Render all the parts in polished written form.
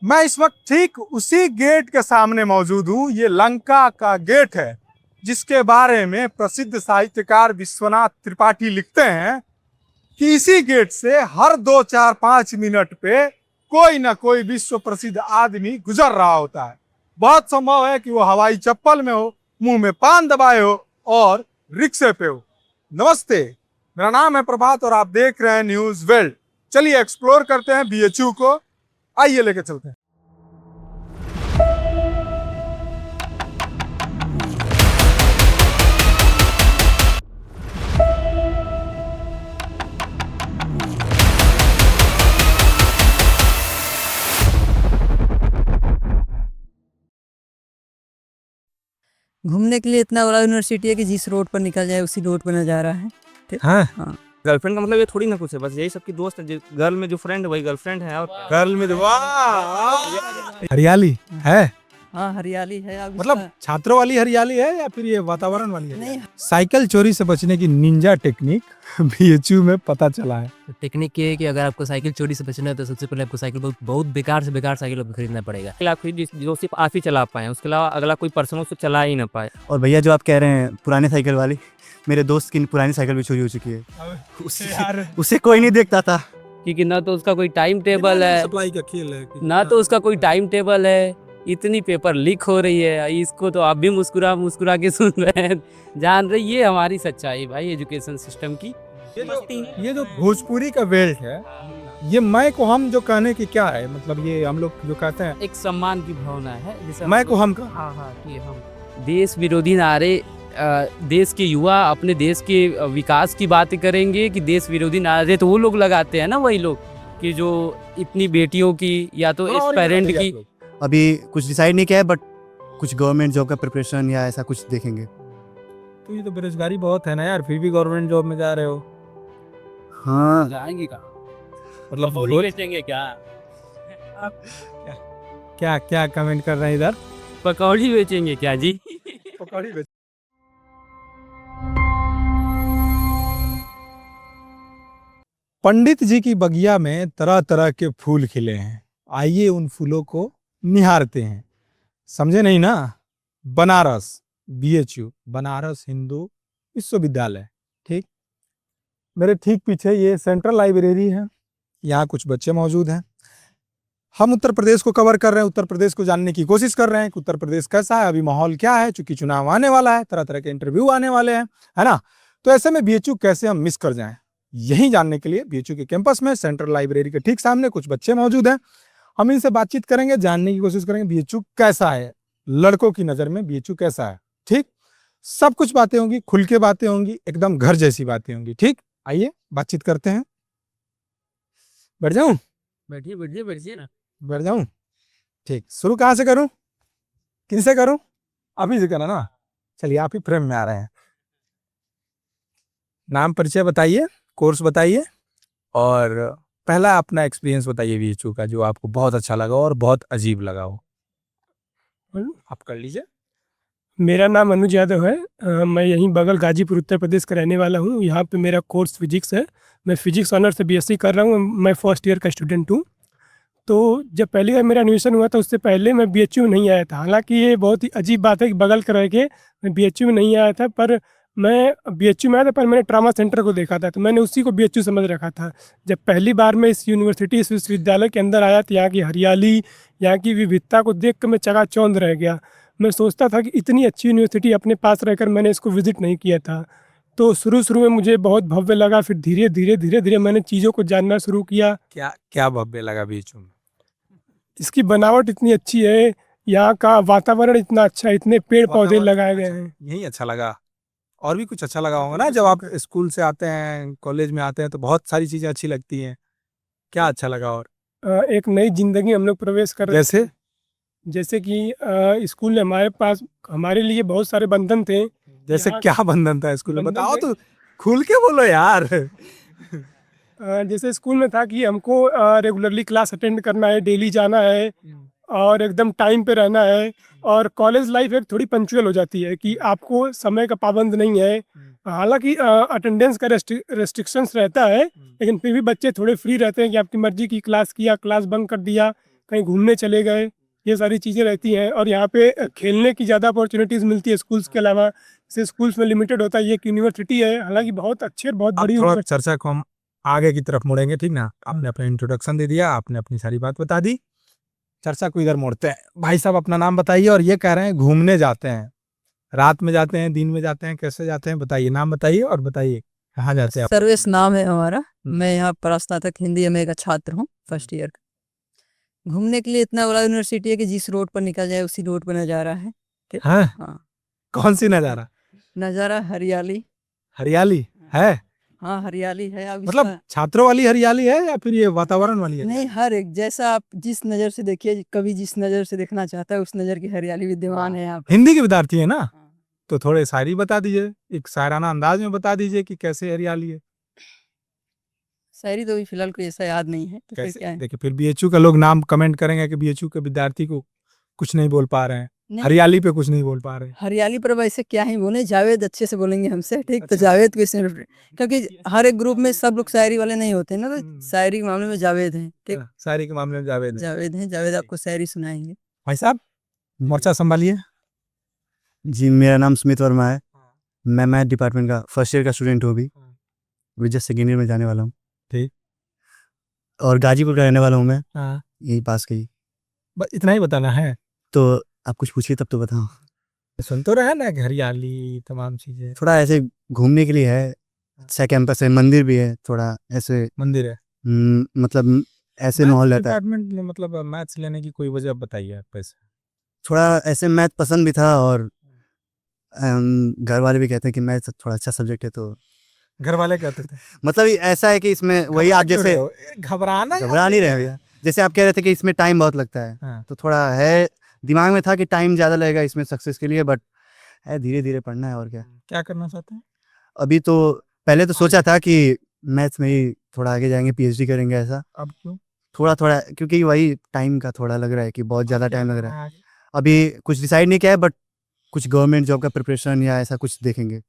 मैं इस वक्त ठीक उसी गेट के सामने मौजूद हूँ। ये लंका का गेट है, जिसके बारे में प्रसिद्ध साहित्यकार विश्वनाथ त्रिपाठी लिखते हैं कि इसी गेट से हर 2-4-5 मिनट पे कोई ना कोई विश्व प्रसिद्ध आदमी गुजर रहा होता है। बहुत संभव है कि वो हवाई चप्पल में हो, मुंह में पान दबाए हो और रिक्शे पे हो। नमस्ते, मेरा नाम है प्रभात और आप देख रहे हैं न्यूज वर्ल्ड। चलिए एक्सप्लोर करते हैं बीएचयू को। आइए लेके चलते हैं। घूमने के लिए इतना बड़ा यूनिवर्सिटी है कि जिस रोड पर निकल जाए उसी रोड पर नजारा है। हाँ, गर्लफ्रेंड का मतलब ये थोड़ी ना कुछ है, बस यही सबकी दोस्त है। गर्ल में जो फ्रेंड है वही गर्लफ्रेंड है। और गर्ल में वाह, हरियाली है। हाँ, हरियाली है। अब मतलब छात्रों वाली हरियाली है या फिर ये वातावरण वाली है? नहीं, साइकिल चोरी से बचने की निंजा टेक्निक बीएचयू में पता चला है। टेक्निक ये है कि अगर आपको साइकिल चोरी से बचना है तो सबसे पहले आपको साइकिल बहुत बेकार से बेकार साइकिल खरीदना पड़ेगा। जो सिर्फ आप ही चला पाए, उसके अलावा अगला कोई पर्सन उसको चला ही ना पाए। और भैया जो आप कह रहे हैं पुराने साइकिल वाली, मेरे दोस्त की पुरानी साइकिल भी चोरी हो चुकी है। उसे कोई नहीं देखता था क्योंकि ना तो उसका कोई टाइम टेबल है, सप्लाई का खेल है, ना तो उसका कोई टाइम टेबल है। इतनी पेपर लीक हो रही है, इसको तो आप भी मुस्कुरा के सुन रहे हैं, जान रहे। ये हमारी सच्चाई भाई एजुकेशन सिस्टम की। ये जो भोजपुरी का बेल्ट है, ये मैं को हम जो कहने की क्या है, मतलब ये हम लोग जो कहते हैं एक सम्मान की भावना है, जैसे मैं को हम का। हाँ, कि हम देश विरोधी नारे, देश के युवा अपने देश के विकास की बातें करेंगे कि देश विरोधी नारे तो वो लोग लगाते हैं ना, वही लोग कि जो इतनी बेटियों की या तो इस पेरेंट की। अभी कुछ डिसाइड नहीं किया है, बट कुछ गवर्नमेंट जॉब का प्रिपरेशन या ऐसा कुछ देखेंगे। तो ये तो बेरोजगारी बहुत है ना यार, फिर भी गवर्नमेंट जॉब में जा रहे हो। हाँ, जाएंगे का मतलब बेचेंगे क्या? क्या क्या कमेंट कर रहे हैं इधर? पकौड़ी बेचेंगे क्या जी? पकौड़ी बेच। पंडित जी की बगिया में तरह तरह के फूल खिले हैं। आइए उन फूलों को निहारते हैं। समझे नहीं ना? बनारस बीएचयू, बनारस हिंदू विश्वविद्यालय। ठीक, मेरे ठीक पीछे ये सेंट्रल लाइब्रेरी है। यहाँ कुछ बच्चे मौजूद हैं। हम उत्तर प्रदेश को कवर कर रहे हैं, उत्तर प्रदेश को जानने की कोशिश कर रहे हैं कि उत्तर प्रदेश कैसा है, अभी माहौल क्या है, चूंकि चुनाव आने वाला है, तरह तरह के इंटरव्यू आने वाले हैं, है ना। तो ऐसे में बीएचयू कैसे हम मिस कर जाएं, यही जानने के लिए बीएचयू के कैंपस में सेंट्रल लाइब्रेरी के ठीक सामने कुछ बच्चे मौजूद हैं। हम इनसे बातचीत करेंगे, जानने की कोशिश करेंगे बीएचयू कैसा है, लड़कों की नजर में बीएचयू कैसा है। ठीक, सब कुछ बातें होंगी, खुल के बातें होंगी, एकदम घर जैसी बातें होंगी। ठीक, आइए बातचीत करते हैं। बैठ जाऊं? बैठिए ना। बैठ जाऊं? ठीक, शुरू कहाँ से करूं, किनसे करूं? अभी से करना ना। चलिए, आप ही फ्रेम में आ रहे हैं। नाम परिचय बताइए, कोर्स बताइए और पहला अपना एक्सपीरियंस बताइए बीएचयू का, जो आपको बहुत अच्छा लगा और बहुत अजीब लगा हो। आप कर लीजिए। मेरा नाम अनुज यादव है। मैं यहीं बगल गाजीपुर उत्तर प्रदेश का रहने वाला हूँ। यहाँ पे मेरा कोर्स फिजिक्स है। मैं फिजिक्स ऑनर से बीएससी कर रहा हूँ। मैं फर्स्ट ईयर का स्टूडेंट हूँ। तो जब पहली बार मेरा एडमिशन हुआ था, उससे पहले मैं बीएचयू नहीं आया था। हालांकि ये बहुत ही अजीब बात है कि बगल कर रह के मैं बीएचयू में नहीं आया था, पर मैं बीएचयू में आया था, पर मैंने ट्रामा सेंटर को देखा था, तो मैंने उसी को बीएचयू समझ रखा था। जब पहली बार मैं इस यूनिवर्सिटी, इस विश्वविद्यालय के अंदर आया, तो यहाँ की हरियाली, यहाँ की विविधता को देख कर मैं चकाचौंध रह गया। मैं सोचता था कि इतनी अच्छी यूनिवर्सिटी अपने पास रहकर मैंने इसको विजिट नहीं किया था। तो शुरू में मुझे बहुत भव्य लगा, फिर धीरे धीरे मैंने चीज़ों को जानना शुरू किया। क्या क्या भव्य लगा बीएचयू में? इसकी बनावट इतनी अच्छी है, यहाँ का वातावरण इतना अच्छा है, इतने पेड़ पौधे लगाए गए हैं। यही अच्छा लगा? और भी कुछ अच्छा लगा होगा ना? जब आप स्कूल से आते हैं, कॉलेज में आते हैं, तो बहुत सारी चीजें अच्छी लगती हैं। क्या अच्छा लगा? और एक नई जिंदगी हम लोग प्रवेश कर रहे जैसे जैसे कि स्कूल में हमारे पास हमारे लिए बहुत सारे बंधन थे। जैसे यहाँ क्या बंधन था स्कूल में? बंधन बताओ थे। तो, खुल के बोलो यार। जैसे स्कूल में था कि हमको रेगुलरली क्लास अटेंड करना है, डेली जाना है और एकदम टाइम पे रहना है। और कॉलेज लाइफ एक थोड़ी पंक्चुअल हो जाती है कि आपको समय का पाबंद नहीं है। हालांकि अटेंडेंस का रेस्ट्रिक्शंस रहता है, लेकिन फिर भी बच्चे थोड़े फ्री रहते हैं कि आपकी मर्जी की क्लास किया, क्लास बंक कर दिया, कहीं घूमने चले गए, ये सारी चीज़ें रहती हैं। और यहाँ पे खेलने की ज़्यादा अपॉर्चुनिटीज़ मिलती है स्कूल्स के अलावा, जैसे स्कूल्स में लिमिटेड होता है। ये एक यूनिवर्सिटी है, हालांकि बहुत अच्छी और बहुत अब बड़ी थोड़ा यूनिवर्सिटी। चर्चा को हम आगे की तरफ मोड़ेंगे, ठीक ना। आपने अपना इंट्रोडक्शन दे दिया, आपने अपनी सारी बात बता दी, चर्चा को इधर मोड़ते हैं। भाई साहब अपना नाम बताइए, और ये कह रहे हैं घूमने जाते हैं, रात में जाते हैं, दिन में जाते हैं, कैसे जाते हैं, बताइए, नाम बताइए और बताइए कहाँ जाते हैं आप? सर्वेश नाम है हमारा। मैं यहाँ स्नातक हिंदी एमए का छात्र हूँ, फर्स्ट ईयर का। घूमने के लिए इतना बड़ा यूनिवर्सिटी है कि जिस रोड पर निकल जाए उसी रोड पर नज़ारा है। हैं? हाँ, कौन सी नजारा? नज़ारा हरियाली। हरियाली है? हाँ, हरियाली है। अब मतलब इसका छात्रों वाली हरियाली है या फिर ये वातावरण वाली है? नहीं, हर एक जैसा आप जिस नज़र से देखिए, कभी जिस नज़र से देखना चाहता है उस नज़र की हरियाली विद्यमान है यहाँ पे। हिंदी के विद्यार्थी है ना, हाँ। तो थोड़े शायरी बता दीजिए, एक शायराना अंदाज में बता दीजिए कि कैसे हरियाली है। शायरी तो अभी फिलहाल कोई ऐसा याद नहीं है, तो फिर क्या कैसे है। देखिए, फिर बीएचयू का लोग नाम कमेंट करेंगे कि बीएचयू के विद्यार्थी को कुछ नहीं बोल पा रहे हैं, नहीं, हरियाली पे कुछ नहीं बोल पा रहे हैं। हरियाली पर अब ऐसे क्या ही बोले, जावेद अच्छे से बोलेंगे हमसे, ठीक। तो अच्छा। जावेद को इसमें क्योंकि हर एक ग्रुप में सब लोग शायरी वाले नहीं होते ना, तो शायरी के मामले में जावेद हैं, ठीक। शायरी के मामले में जावेद है। जावेद हैं, जावेद आपको शायरी सुनाएंगे। भाई साहब मोर्चा संभालिए। जी, मेरा नाम सुमित वर्मा है। मैं मैथ डिपार्टमेंट का फर्स्ट ईयर का स्टूडेंट हूँ। अभी जस्ट सेकेंड ईयर में जाने वाला हूँ। ठीक। और गाजीपुर का रहने वाला हूँ मैं, हाँ, यही पास का ही। बस इतना ही बताना है। तो आप कुछ पूछिए तब तो बताऊँ। सुन तो रहे हैं ना कि हरियाली तमाम चीजें, थोड़ा ऐसे घूमने के लिए है, अच्छा कैंपस है, मंदिर भी है, थोड़ा ऐसे मंदिर है, मतलब ऐसे माहौल रहता है। डिपार्टमेंट में मतलब मैथ्स लेने की कोई वजह बताइए आप पैसे। थोड़ा ऐसे मैथ पसंद भी था, और घर वाले भी कहते हैं कि मैथ थोड़ा अच्छा सब्जेक्ट है। तो घर वाले कहते थे मतलब ऐसा है कि इसमें वही आप जैसे घबराना घबरा नहीं रहे भैया, जैसे आप कह रहे थे कि इसमें टाइम बहुत लगता है। हाँ। तो थोड़ा है दिमाग में था कि टाइम ज़्यादा लगेगा इसमें सक्सेस के लिए, बट है धीरे धीरे पढ़ना है और क्या। क्या करना चाहते हैं? अभी तो पहले तो सोचा था कि मैथ्स में ही थोड़ा आगे जाएंगे, पीएचडी करेंगे ऐसा। अब क्यों? थोड़ा थोड़ा क्योंकि वही टाइम का थोड़ा लग रहा है कि बहुत ज़्यादा टाइम लग रहा है। है। अभी कुछ डिसाइड नहीं किया है, बट कुछ गवर्नमेंट जॉब का प्रिपरेशन या ऐसा कुछ देखेंगे।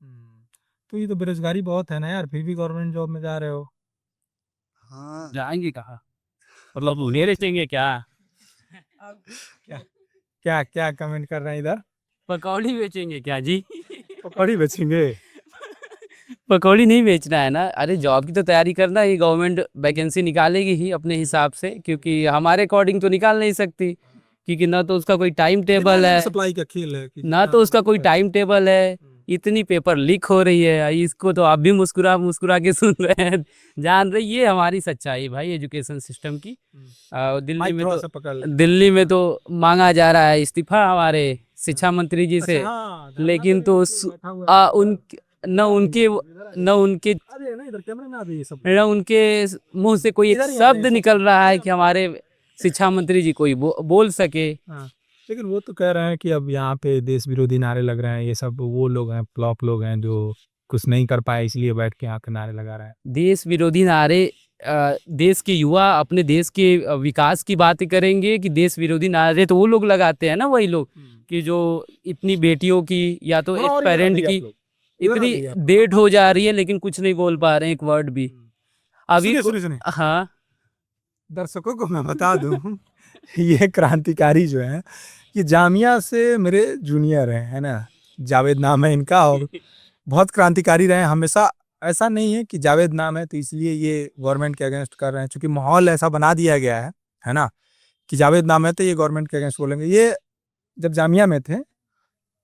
तो ये तो बेरोजगारी बहुत है ना यार, फिर भी गवर्नमेंट जॉब में जा रहे हो। हाँ, जाएंगे कहाँ, मतलब मेरे चेंगे क्या, क्या क्या कमेंट कर रहे हैं इधर? पकौड़ी बेचेंगे क्या जी? पकौड़ी बेचेंगे? पकौड़ी नहीं बेचना है ना। अरे जॉब की तो तैयारी करना है, गवर्नमेंट वैकेंसी निकालेगी ही अपने हिसाब से, क्योंकि हमारे अकॉर्डिंग तो निकाल नहीं सकती, क्योंकि ना तो उसका कोई टाइम टेबल है, सप्लाई का खेल है कि ना तो उसका कोई टाइम टेबल है। इतनी पेपर लीक हो रही है, इसको तो आप भी मुस्कुरा मुस्कुरा के सुन रहे हैं, जान रहे। ये हमारी सच्चाई भाई एजुकेशन सिस्टम की। दिल्ली में तो मांगा जा रहा है इस्तीफा हमारे शिक्षा मंत्री जी से, लेकिन तो न उनके मुंह से कोई एक शब्द निकल रहा है कि हमारे शिक्षा मंत्री जी कोई बोल सके। लेकिन वो तो कह रहे हैं कि अब यहाँ पे देश विरोधी नारे लग रहे हैं, ये सब वो लोग हैं, फ्लॉप लोग हैं जो कुछ नहीं कर पाए, इसलिए बैठ के यहाँ के नारे लगा रहे हैं। देश विरोधी नारे, देश के युवा अपने देश के विकास की बातें करेंगे कि देश विरोधी नारे तो वो लोग लगाते हैं ना, वही लोग कि जो इतनी बेटियों की या तो एक पेरेंट की इतनी डेट हो जा रही है, लेकिन कुछ नहीं बोल पा रहे हैं एक वर्ड भी अभी। सुनिए हाँ, दर्शकों को मैं बता दूं ये क्रांतिकारी जो है ये जामिया से मेरे जूनियर हैं, है ना, जावेद नाम है इनका, और बहुत क्रांतिकारी रहे हमेशा। ऐसा नहीं है कि जावेद नाम है तो इसलिए ये गवर्नमेंट के अगेंस्ट कर रहे हैं, क्योंकि माहौल ऐसा बना दिया गया है ना, कि जावेद नाम है तो ये गवर्नमेंट के अगेंस्ट बोलेंगे। ये जब जामिया में थे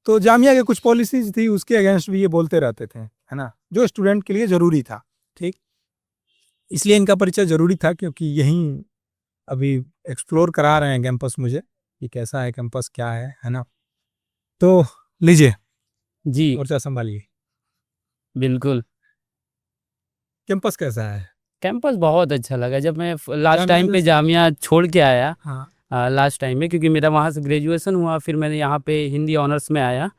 तो जामिया के कुछ पॉलिसीज थी, उसके अगेंस्ट भी ये बोलते रहते थे, है ना, जो स्टूडेंट के लिए जरूरी था। ठीक, इसलिए इनका परिचय जरूरी था, क्योंकि यहीं अभी एक्सप्लोर करा रहे हैं कैंपस मुझे कि कैसा है कैंपस, क्या है ना। तो लीजिए जी मोर्चा संभालिए। बिल्कुल। कैंपस कैसा है? कैंपस बहुत अच्छा लगा जब मैं लास्ट जामिया टाइम पे जैसे- जामिया छोड़ के आया। हाँ, लास्ट टाइम में, क्योंकि मेरा वहाँ से ग्रेजुएशन हुआ, फिर मैंने यहाँ पे हिंदी ऑनर्स में आया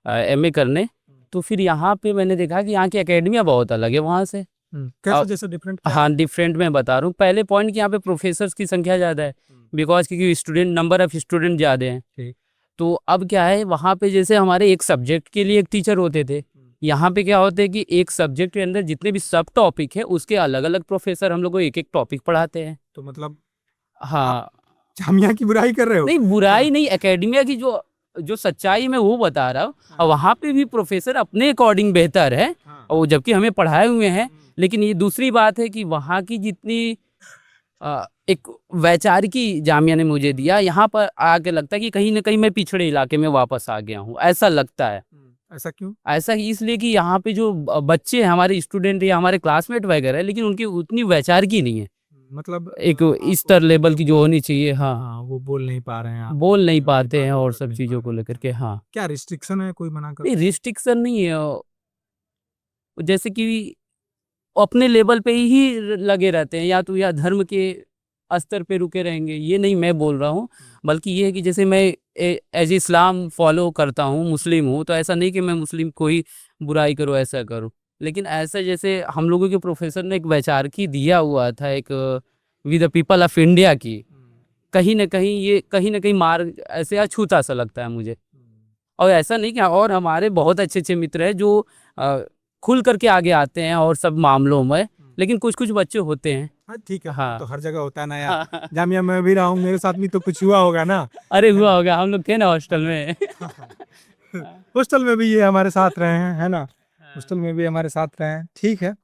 एमए करने। तो फिर यहाँ पे मैंने देखा कि यहाँ की एकेडमियाँ बहुत अलग है वहाँ से। कैसा जैसे डिफरेंट? हाँ, डिफरेंट मैं बता रहा हूँ। पहले पॉइंट कि यहाँ पे प्रोफेसर्स की संख्या ज़्यादा है, बिकॉज क्योंकि स्टूडेंट नंबर ऑफ स्टूडेंट ज़्यादा हैं। ठीक। तो अब क्या है, वहाँ पे जैसे हमारे एक सब्जेक्ट के लिए एक टीचर होते थे, यहाँ पे क्या होता है कि एक सब्जेक्ट के अंदर जितने भी सब टॉपिक है उसके अलग अलग प्रोफेसर हम लोग को एक एक टॉपिक पढ़ाते हैं। तो मतलब हाँ, जामिया की बुराई कर रहे हो? नहीं बुराई नहीं, एकेडमिया की जो जो सच्चाई मैं वो बता रहा हूँ। और वहाँ पे भी प्रोफेसर अपने अकॉर्डिंग बेहतर है, और जबकि हमें पढ़ाए हुए हैं। लेकिन ये दूसरी बात है कि वहाँ की जितनी एक वैचारिकी जामिया ने मुझे दिया, यहाँ पर आके लगता है कि कहीं ना कहीं मैं पिछड़े इलाके में वापस आ गया हूँ, ऐसा लगता है। ऐसा क्यों? ऐसा इसलिए कि यहाँ पे जो बच्चे हैं, हमारे स्टूडेंट या हमारे क्लासमेट वगैरह है, लेकिन उनकी उतनी वैचारिकी नहीं है, मतलब एक स्तर लेवल की जो होनी चाहिए। हाँ, हाँ, वो बोल नहीं पा रहे हैं आप। बोल नहीं पाते हैं और सब चीज़ों को लेकर के। हाँ, क्या रिस्ट्रिक्शन है, कोई मना कर? नहीं रिस्ट्रिक्शन नहीं है, जैसे कि अपने लेवल पे ही लगे रहते हैं, या तो या धर्म के स्तर पे रुके रहेंगे, ये नहीं मैं बोल रहा हूँ। बल्कि ये है कि जैसे मैं एज इस्लाम फॉलो करता हूँ, मुस्लिम हूँ, तो ऐसा नहीं कि मैं मुस्लिम को ही बुराई करूँ, ऐसा करूँ। लेकिन ऐसा जैसे हम लोगों के प्रोफेसर ने एक वैचारिकी दिया हुआ था, एक with the people of India की, कहीं ना कहीं मार्ग ऐसे अछूता सा लगता है मुझे। और ऐसा नहीं कि, और हमारे बहुत अच्छे अच्छे मित्र हैं जो खुल करके आगे आते हैं और सब मामलों में, लेकिन कुछ कुछ बच्चे होते हैं। हाँ ठीक है, हाँ। तो हर जगह होता है ना यार। जामिया में भी रहा हूँ, मेरे साथ भी तो कुछ हुआ होगा ना। अरे हुआ होगा, हम लोग थे ना हॉस्टल में। हॉस्टल में भी ये हमारे साथ रहे हैं, है ना? हॉस्टल में भी हमारे साथ रहे हैं, ठीक है।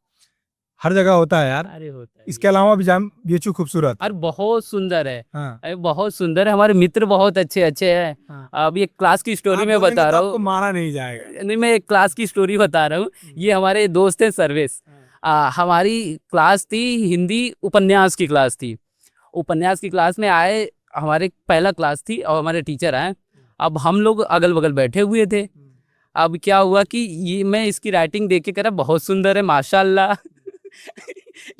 हर जगह होता है यार। अरे होता है। इसके अलावा भी जाम बीएचयू खूबसूरत। अरे बहुत सुंदर है। हाँ। अरे बहुत सुंदर है, हमारे मित्र बहुत अच्छे अच्छे हैं। हाँ। अभी एक क्लास की स्टोरी आप मैं बोलेंगे बता तो रहा आपको हूँ। मारा नहीं जाएगा। नहीं, मैं एक क्लास की स्टोरी बता रहा हूँ। ये हमारे दोस्त हैं सर्वेश। हमारी क्लास थी, हिंदी उपन्यास की क्लास थी। उपन्यास की क्लास में आए, हमारे पहला क्लास थी और हमारे टीचर आए। अब हम लोग अगल बगल बैठे हुए थे। अब क्या हुआ कि ये मैं इसकी राइटिंग देख के कह रहा बहुत सुंदर है माशाल्लाह।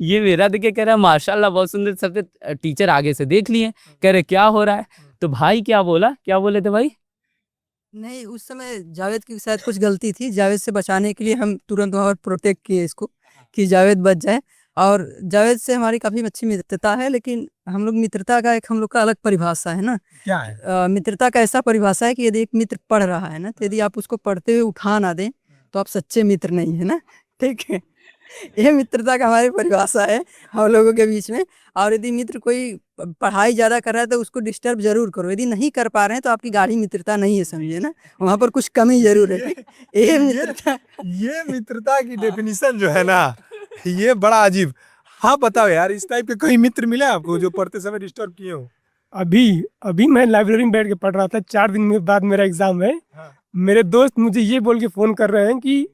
ये मेरा देख के कह रहा माशाल्लाह बहुत सुंदर। सबसे टीचर आगे से देख लिए, कह रहे क्या हो रहा है? तो भाई क्या बोले थे भाई? नहीं, उस समय जावेद की शायद कुछ गलती थी। जावेद से बचाने के लिए हम तुरंत वहाँ पर प्रोटेक्ट किए इसको कि जावेद बच जाए। और जावेद से हमारी काफ़ी अच्छी मित्रता है, लेकिन हम लोग मित्रता का हम लोग का अलग परिभाषा है ना। क्या है? मित्रता का ऐसा परिभाषा है कि यदि एक मित्र पढ़ रहा है ना, तो यदि आप उसको पढ़ते हुए उठा ना दें तो आप सच्चे मित्र नहीं है ना। ठीक है, ये मित्रता का हमारी परिभाषा है हम लोगों के बीच में। और यदि मित्र कोई पढ़ाई ज़्यादा कर रहा है तो उसको डिस्टर्ब जरूर करो। यदि नहीं कर पा रहे हैं तो आपकी गाढ़ी मित्रता नहीं है, समझिए ना, वहाँ पर कुछ कमी जरूर है। ये मित्रता, ये मित्रता की डेफिनेशन जो है ना, ये बड़ा अजीब। हाँ बताओ यार, इस टाइप के कोई मित्र मिले आपको जो पढ़ते समय डिस्टर्ब किए हो? अभी मैं लाइब्रेरी में बैठ के पढ़ रहा था, 4 दिन में बाद मेरा एग्जाम है। हाँ। मेरे दोस्त मुझे ये बोल के फ़ोन कर रहे हैं कि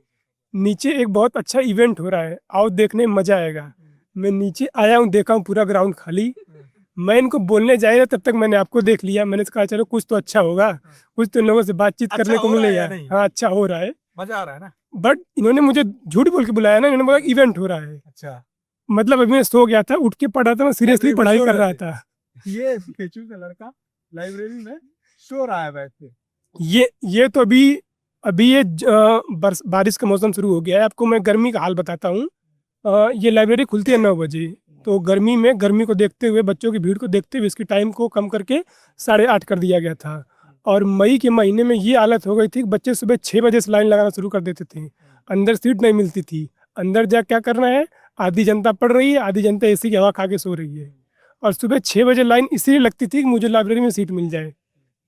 नीचे एक बहुत अच्छा इवेंट हो रहा है, आओ देखने में मज़ा आएगा। मैं नीचे आया हूँ, देखा हूँ पूरा ग्राउंड खाली। मैं इनको बोलने जाए तब तक मैंने आपको देख लिया। मैंने कहा चलो कुछ तो अच्छा होगा, कुछ तो इन लोगों से बातचीत अच्छा करने को हो रहा है मिलेगा। या नहीं? हाँ, अच्छा हो रहा है, मजा आ रहा है ना? बट इन्होंने मुझे झूठ बोल के बुलाया ना। इन्होंने बोला इवेंट हो रहा है। अच्छा, मतलब अभी मैं सो गया था, उठ के पढ़ा था, मैं सीरियसली लाइब्रेरी में पढ़ाई सो कर रहे रहा थे? था। ये केचू का लड़का लाइब्रेरी में सो रहा है बैठ के। ये तो अभी ये बारिश का मौसम शुरू हो गया है। आपको मैं गर्मी का हाल बताता हूँ। ये लाइब्रेरी खुलती है 9 बजे, तो गर्मी को देखते हुए, बच्चों की भीड़ को देखते हुए इसकी टाइम को कम करके 8:30 कर दिया गया था। और मई के महीने में ये हालत हो गई थी कि बच्चे सुबह 6 बजे से लाइन लगाना शुरू कर देते थे। अंदर सीट नहीं मिलती थी। अंदर जा क्या करना है, आधी जनता पढ़ रही है, आधी जनता एसी की हवा खा के सो रही है। और सुबह 6 बजे लाइन इसलिए लगती थी कि मुझे लाइब्रेरी में सीट मिल जाए,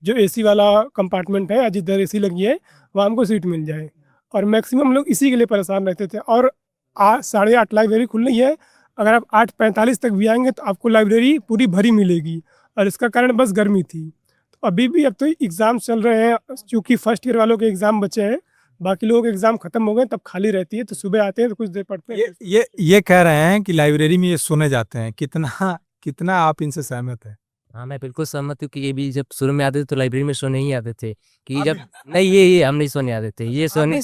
जो एसी वाला कंपार्टमेंट है, जिधर एसी लगी है वहाँ हमको सीट मिल जाए। और मैक्सिमम लोग इसी के लिए परेशान रहते थे। और 8:30 लाइब्रेरी खुल रही है, अगर आप 8:45 तक भी आएंगे तो आपको लाइब्रेरी पूरी भरी मिलेगी। और इसका कारण बस गर्मी थी। तो अभी भी अब तो एग्ज़ाम चल रहे हैं, क्योंकि फर्स्ट ईयर वालों के एग्ज़ाम बचे हैं, बाकी लोगों के एग्ज़ाम खत्म हो गए, तब खाली रहती है। तो सुबह आते हैं तो कुछ देर पढ़ते हैं। ये कह रहे हैं कि लाइब्रेरी में ये सोने जाते हैं। कितना आप इनसे सहमत है? हाँ, मैं बिल्कुल सहमत हूँ कि ये भी जब शुरू में आते थे तो लाइब्रेरी में सोने ही आते थे कि जब नहीं ये हम नहीं सोने आते थे। ये सोने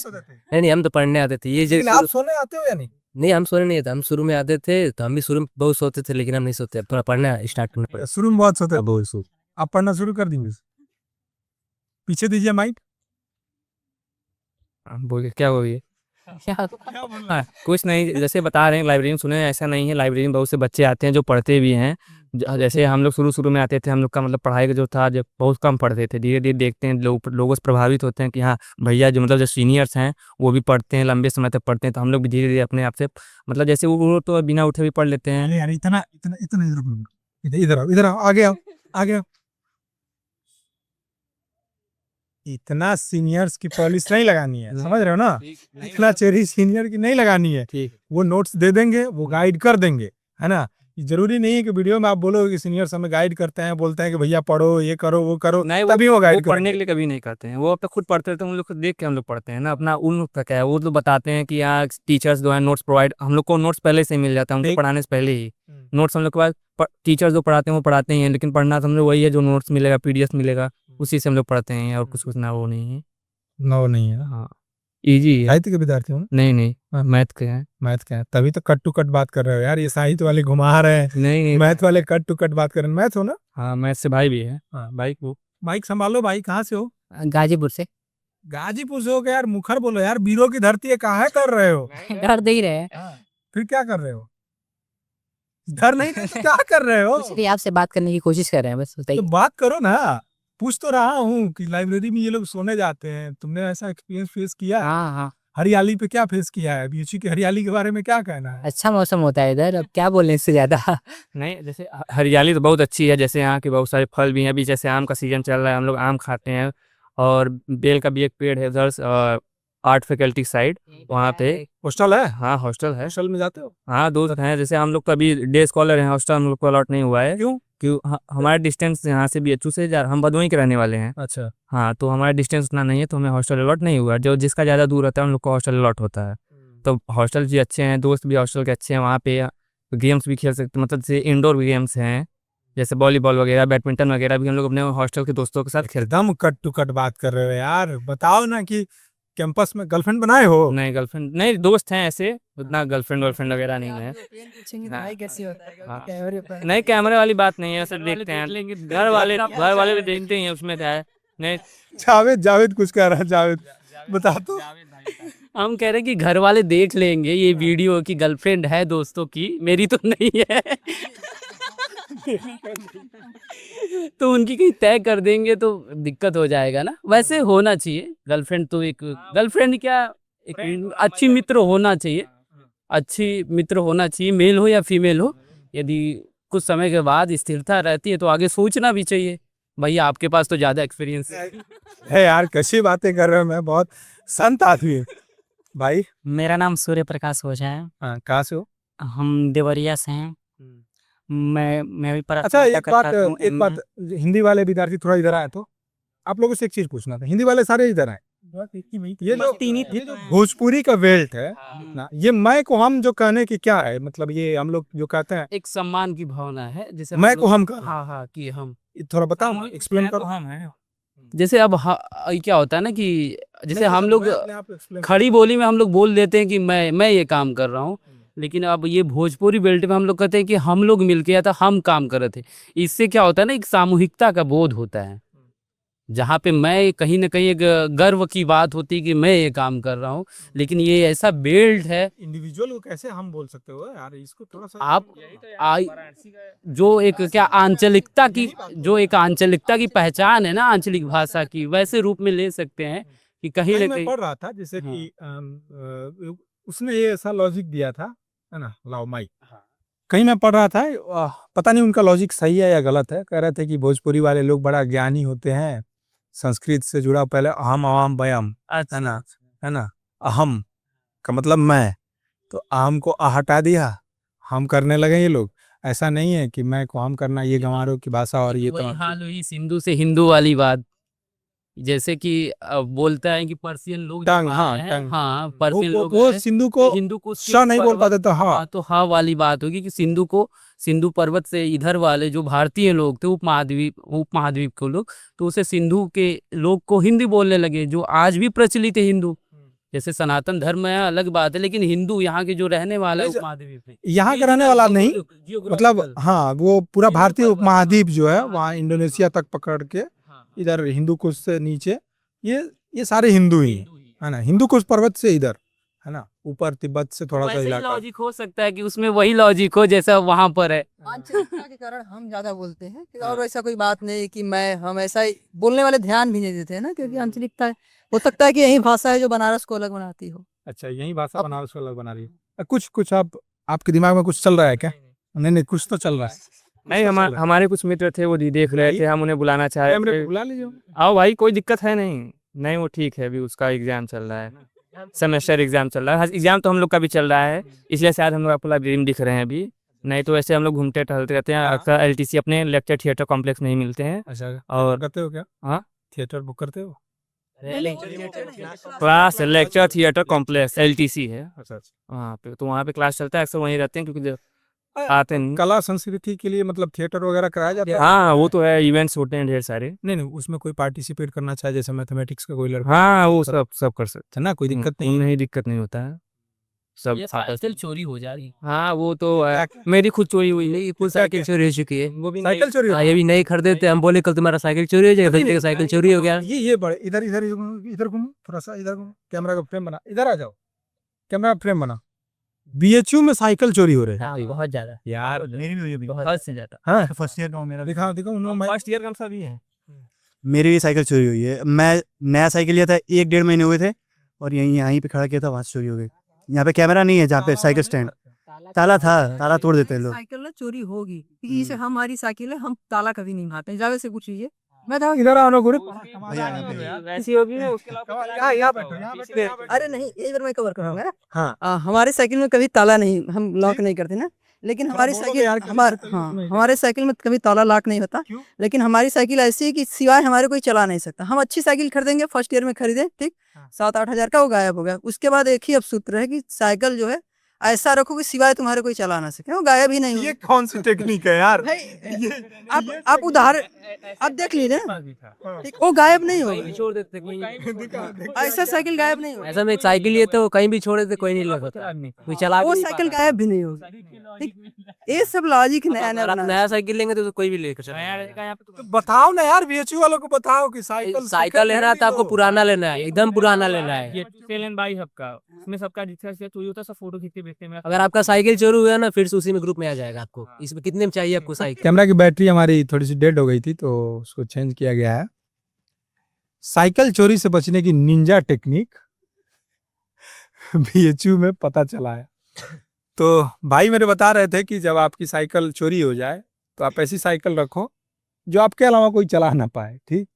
नहीं, हम तो पढ़ने आते थे। ये लेकिन आप सोने आते हो या नहीं? नहीं, हम सोने नहीं आते। हम शुरू में आते थे तो हम भी शुरू में बहुत सोते थे, लेकिन हम नहीं सोते। अब थोड़ा पढ़ना स्टार्ट करना पड़ा। शुरू में बहुत सोते हैं, बहुत सो। आप पढ़ना शुरू कर देंगे? पीछे दीजिए माइक। बोलिए क्या हुई? हाँ, कुछ नहीं, जैसे बता रहे हैं लाइब्रेरी में सुने, ऐसा नहीं है। लाइब्रेरी में बहुत से बच्चे आते हैं जो पढ़ते भी हैं। जैसे हम लोग शुरू में आते थे, हम लोग का मतलब पढ़ाई का जो था जब बहुत कम पढ़ते थे। धीरे धीरे देखते हैं लोगों से प्रभावित होते हैं कि हाँ भैया जो मतलब जो सीनियर्स हैं वो भी पढ़ते हैं, लंबे समय तक पढ़ते हैं। तो हम लोग भी धीरे धीरे अपने आप से मतलब जैसे वो तो बिना उठे भी पढ़ लेते हैं। अरे यार इतना इधर आओ, आगे आओ। आ गया। इतना सीनियर्स की पॉलिश नहीं लगानी है, समझ रहे हो ना? इतना चेरी सीनियर की नहीं लगानी है। ठीक। वो नोट्स दे देंगे, वो गाइड कर देंगे, है ना? ये जरूरी नहीं है कि वीडियो में आप बोलो कि सीनियर्स हमें गाइड करते हैं, बोलते हैं कि भैया पढ़ो, ये करो, वो करो, नहीं, तभी वो वो गाइड पढ़ने करेंगे। के लिए कभी नहीं करते हैं। वो अब तक खुद पढ़ते रहते हैं, हम लोग को देख के हम लोग पढ़ते हैं ना। अपना उन लोग का क्या है, वो तो बताते हैं कि यहाँ टीचर्स जो है नोट्स प्रोवाइड, हम लोग को नोट्स पहले से ही मिल जाता है, हम लोग ठीक। पढ़ाने से पहले ही नोट्स हम लोग के पास टीचर्स जो पढ़ाते हैं वो पढ़ाते ही हैं, लेकिन पढ़ना तो हम लोग वही है जो नोट्स मिलेगा, पीडीएफ मिलेगा, उसी से हम लोग पढ़ते हैं और कुछ ना वो नहीं है। नो नहीं है। हाँ, इजी है। साहित्य के विद्यार्थी हो ना? नहीं नहीं, मैथ के हैं। मैथ का है, तभी तो कट टू कट बात कर रहे हो यार। ये साहित्य वाले घुमा रहे हैं, नहीं नहीं, मैथ वाले कट टू कट बात कर रहे हैं। मैथ हो ना? हाँ मैथ से भाई भी है। हाँ भाई को माइक संभालो भाई, कहाँ से हो? गाजीपुर से गाजीपुर से हो क्या यार? मुखर बोलो यार, वीरों की धरती है, कहाँ कर रहे हो? डर दे ही रहे हैं। फिर क्या कर रहे हो? डर नहीं तो क्या कर रहे हो? इसलिए आपसे बात करने की कोशिश कर रहे हैं बस, तो बताइए। बात करो ना। पूछ तो रहा हूँ कि लाइब्रेरी में ये लोग सोने जाते हैं, तुमने ऐसा एक्सपीरियंस फेस किया है? हाँ हाँ, हरियाली पे क्या फेस किया है? बीएचयू की हरियाली के बारे में क्या कहना है? अच्छा मौसम होता है इधर, अब क्या बोलने इससे ज्यादा। नहीं, जैसे हरियाली तो बहुत अच्छी है, जैसे यहाँ के बहुत सारे फल भी हैं। अभी जैसे आम का सीजन चल रहा है, हम लोग आम खाते हैं, और बेल का भी एक पेड़ है उधर आर्ट फैकल्टी साइड, वहाँ पे। हॉस्टल है? हाँ हॉस्टल है। हॉस्टल में जाते हो? हाँ दोस्त हैं, जैसे हम लोग तो अभी डे स्कॉलर हैं, हॉस्टल हम लोग को अलॉट नहीं हुआ है। क्यों? हमारा डिस्टेंस यहाँ से बीएचयू से हम भदोही के रहने वाले हैं। अच्छा। हाँ, तो हमारा डिस्टेंस उतना नहीं है, तो हमें हॉस्टल अलॉट नहीं हुआ। जो जिसका ज़्यादा दूर रहता है उन लोग को हॉस्टल अलॉट होता है। तो हॉस्टल भी अच्छे हैं, दोस्त भी हॉस्टल के अच्छे हैं, वहाँ पे गेम्स भी खेल सकते हैं, मतलब जैसे इंडोर गेम्स हैं, जैसे वॉलीबॉल वगैरह, बैडमिंटन वगैरह भी हम लोग अपने हॉस्टल के दोस्तों के साथ खेलते एकदम कट टू कट बात कर रहे हो यार। बताओ ना कि कैंपस में गर्लफ्रेंड बनाए हो? हैं। नहीं गर्लफ्रेंड नहीं, दोस्त हैं ऐसे, उतना गर्लफ्रेंड वर्लफ्रेंड वगैरह नहीं है। भाई कैसे होता है हाँ। कैमरे पर? नहीं, कैमरे वाली बात नहीं है, सब देखते हैं, घर वाले भी देखते ही हैं, उसमें क्या है। नहीं, जावेद कुछ कह रहा है। जावेद बता तो। हम कह रहे हैं कि घर वाले देख लेंगे ये वीडियो की गर्लफ्रेंड है दोस्तों की, मेरी तो नहीं है। तो उनकी कहीं तय कर देंगे तो दिक्कत हो जाएगा ना। वैसे होना चाहिए गर्लफ्रेंड, तो एक गर्लफ्रेंड क्या, एक अच्छी मित्र होना चाहिए, अच्छी मित्र होना चाहिए, मेल हो या फीमेल हो। यदि कुछ समय के बाद स्थिरता रहती है तो आगे सोचना भी चाहिए। भैया आपके पास तो ज्यादा एक्सपीरियंस है। है यार, कैसी बातें कर रहे हो? मैं बहुत संत आदमी हूँ भाई। मेरा नाम सूर्य प्रकाश ओझा है। हाँ, कहाँ से हो? हम देवरिया से हैं। मैं भी अच्छा, एक बात, हिंदी वाले विद्यार्थी थोड़ा इधर आए तो आप लोगों से एक चीज पूछना था। हिंदी वाले सारे इधर आए। ये जो भोजपुरी का बेल्ट है ना, ये मैं को हम जो कहने की क्या है मतलब? ये हम लोग जो कहते हैं एक सम्मान की भावना है, जैसे मैं को हम कह, हाँ हाँ कि हम, थोड़ा बताओ, एक्सप्लेन करो। जैसे अब क्या होता है ना कि जैसे हम लोग अपने आप explain खड़ी बोली में हम लोग बोल देते हैं कि मैं ये काम कर रहा हूँ, लेकिन अब ये भोजपुरी बेल्ट में हम लोग कहते हैं कि हम लोग मिलके या था हम काम कर रहे थे। इससे क्या होता है ना, एक सामूहिकता का बोध होता है, जहाँ पे मैं कहीं ना कहीं एक गर्व की बात होती है कि मैं ये काम कर रहा हूँ। लेकिन ये ऐसा बेल्ट है, इंडिविजुअल को कैसे हम बोल सकते हो यार? इसको थोड़ा सा आप जो एक क्या आंचलिकता की, जो एक आंचलिकता की पहचान है ना, आंचलिक भाषा की, वैसे रूप में ले सकते हैं कि कहीं कहीं ना मैं कहीं। पढ़ रहा था जैसे कि उसने ये ऐसा लॉजिक दिया था, है ना, लाओ माई। कहीं मैं पढ़ रहा था, पता नहीं उनका लॉजिक सही है या गलत है। कह रहे थे कि भोजपुरी वाले लोग बड़ा ज्ञानी होते हैं, संस्कृत से जुड़ा पहले अहम अहम बयम, है ना, अहम का मतलब मैं, तो अहम को हटा दिया, हम करने लगे ये लोग। ऐसा नहीं है कि मैं को हम करना, ये गंवारों की भाषा और ये वही तो हाल हुई सिंधु से हिंदू वाली बात, जैसे कि बोलता है कि पर्शियन लोग जो टंग, हाँ, आए हैं, टंग। हाँ पर्शियन लोग वो हैं, सिंधु को हिंदू को स नहीं बोल पाते तो हाँ। हाँ, तो हाँ वाली बात होगी कि सिंधु पर्वत से इधर वाले जो भारतीय लोग थे, उपमहाद्वीप के लोग, तो उसे सिंधु के लोग को हिंदी बोलने लगे, जो आज भी प्रचलित है हिंदू। जैसे सनातन धर्म है अलग बात है, लेकिन हिंदू यहाँ के जो रहने वाला है उपमहाद्वीप में, यहाँ का रहने वाला नहीं, मतलब हाँ, वो पूरा भारतीय उपमहाद्वीप जो है वहाँ इंडोनेशिया तक पकड़ के इधर हिंदू कुश से नीचे, ये सारे हिंदू ही है ना। हिंदू कुश पर्वत से इधर, है ना, ऊपर तिब्बत से थोड़ा सा वैसे ही इलाका। लॉजिक हो सकता है कि उसमें वही लॉजिक हो जैसा वहां पर है। आंचलिकता के कारण हम ज्यादा बोलते हैं और ऐसा कोई बात नहीं कि हम ऐसा ही बोलने वाले ध्यान भी नहीं देते हैं ना, क्योंकि आंचलिकता है। हो सकता है कि यही भाषा है जो बनारस को अलग बनाती हो। अच्छा, यही भाषा बनारस को अलग बना रही है। कुछ आपके दिमाग में कुछ चल रहा है क्या? नहीं, कुछ तो चल रहा है। नहीं, हमारे कुछ मित्र थे, वो देख रहे थे, हम उन्हें बुलाना चाह रहे कैमरे थे। को बुला लीजिए। आओ भाई, कोई दिक्कत है नहीं। नहीं, वो ठीक है, अभी उसका एग्जाम चल रहा है, सेमेस्टर एग्जाम चल रहा है। एग्जाम तो हम लोग का भी चल रहा है, इसलिए शायद हम लोग आपको लाइब्रेरी में दिख रहे हैं अभी। नहीं तो ऐसे हम लोग घूमते टहलते रहते हैं, अक्सर एलटीसी अपने लेक्चर थिएटर कॉम्प्लेक्स में ही मिलते हैं। अच्छा, और करते हो क्या? हाँ, थिएटर बुक करते हो? Class lecture theatre complex LTC है अच्छा अच्छा। वहाँ पे, तो वहाँ पे क्लास चलता है, अक्सर वहीं रहते हैं क्योंकि आते नहीं। कला संस्कृति के लिए मतलब थिएटर वगैरह कराया जाता है? हाँ, वो तो है, इवेंट्स होते हैं ढेर सारे। नहीं नहीं, उसमें कोई पार्टिसिपेट करना चाहे, जैसे मैथमेटिक्स का कोई लड़का हाँ, वो सब कर सकते है ना, कोई दिक्कत नहीं। नहीं, दिक्कत नहीं होता है सब। ये साइकिल चोरी हो जा रही है। हाँ, वो तो मेरी खुद चोरी हुई है। ये फुल साइकिल चोरी हो चुकी है। वो भी साइकिल चोरी हो हाँ, ये भी नहीं खरीदे थे, हम बोले कल तुम्हारा साइकिल चोरी हो जाएगा, भैया का साइकिल चोरी हो गया। ये बड़े इधर इधर इधर घूमो, थोड़ा सा इधर घूमो, कैमरा का फ्रेम बना, इधर आ जाओ, कैमरा फ्रेम बना। बीएचयू में साइकिल चोरी हो रहे हैं हाँ, बहुत ज्यादा, यार। मेरी भी हुई अभी बहुत से ज्यादा। हाँ, फर्स्ट ईयर का हूँ मेरा। दिखाओ दिखाओ उन्होंने फर्स्ट ईयर का भी है। मेरी भी साइकिल चोरी हुई है। मैं नया साइकिल लिया था, 1-1.5 महीने हुए थे और यहीं पे खड़ा किया था, वहाँ से चोरी हो गई। यहाँ पे कैमरा नहीं है जहाँ पे साइकिल स्टैंड, ताला था, ताला तोड़ देते हैं लोग। साइकिल ना चोरी होगी क्योंकि जैसे हमारी साइकिल है, हम ताला कभी नहीं मारते, जावे से कुछ ये मैं था। इधर आओ ना गुरु। वैसी होगी ना, उसके अलावा यहाँ बैठो, यहाँ बैठो। अरे नहीं, एक बार मैं कवर करूंगा ना। हाँ। हमारे साइकिल में कभी ताला नहीं, हम लॉक नहीं करते ना, लेकिन हमारी बोलोगे साइकिल यार, कभी हमारे तो हाँ नहीं हमारे साइकिल में कभी ताला लॉक नहीं होता। क्यों? लेकिन हमारी साइकिल ऐसी है कि सिवाय हमारे कोई चला नहीं सकता। हम अच्छी साइकिल खरीदेंगे, फर्स्ट ईयर में खरीदे, ठीक, हाँ। 7-8 हजार का वो गायब हो गया। उसके बाद एक ही अब सूत्र है कि साइकिल जो है ऐसा रखो कि सिवाय तुम्हारे कोई चला ना सके, वो गायब ही नहीं ये होगी। कौन सी टेक्निक है यार? आप उदाहरण आप देख लीजिए ना, ठीक, वो गायब नहीं होगी, छोड़ देते कोई। ऐसा साइकिल गायब नहीं होगा। ऐसा में एक साइकिल लिए तो कहीं भी छोड़ देते, कोई नहीं लगता, कोई चला वो भी नहीं साइकिल पाता। गायब भी नहीं होगी, ठीक। ये सब लॉजिक नया अगर आप नया नया साइकिल लेंगे तो कोई भी लेकर चला। नया रहेगा यहाँ पे तो बताओ ना यार, बीएचयू वालों को बताओ कि साइकिल साइकिल लेना है तो आपको पुराना लेना है, एकदम पुराना लेना है। ये सेलन बाई हब का, उसमें सबका जितना चोरी होता है सब फोटो खींच के भेजते हैं। अगर आपका साइकिल चोरी हुआ ना, फिर से उसी में ग्रुप में आ जाएगा आपको। इसमें कितने में चाहिए आपको साइकिल? कैमरा की बैटरी हमारी थोड़ी सी डेड हो गई थी, तो उसको चेंज किया गया है। साइकिल चोरी से बचने की निंजा टेक्निक बीएचयू में पता चला है। तो भाई मेरे बता रहे थे कि जब आपकी साइकिल चोरी हो जाए तो आप ऐसी साइकिल रखो जो आपके अलावा कोई चला ना पाए, ठीक।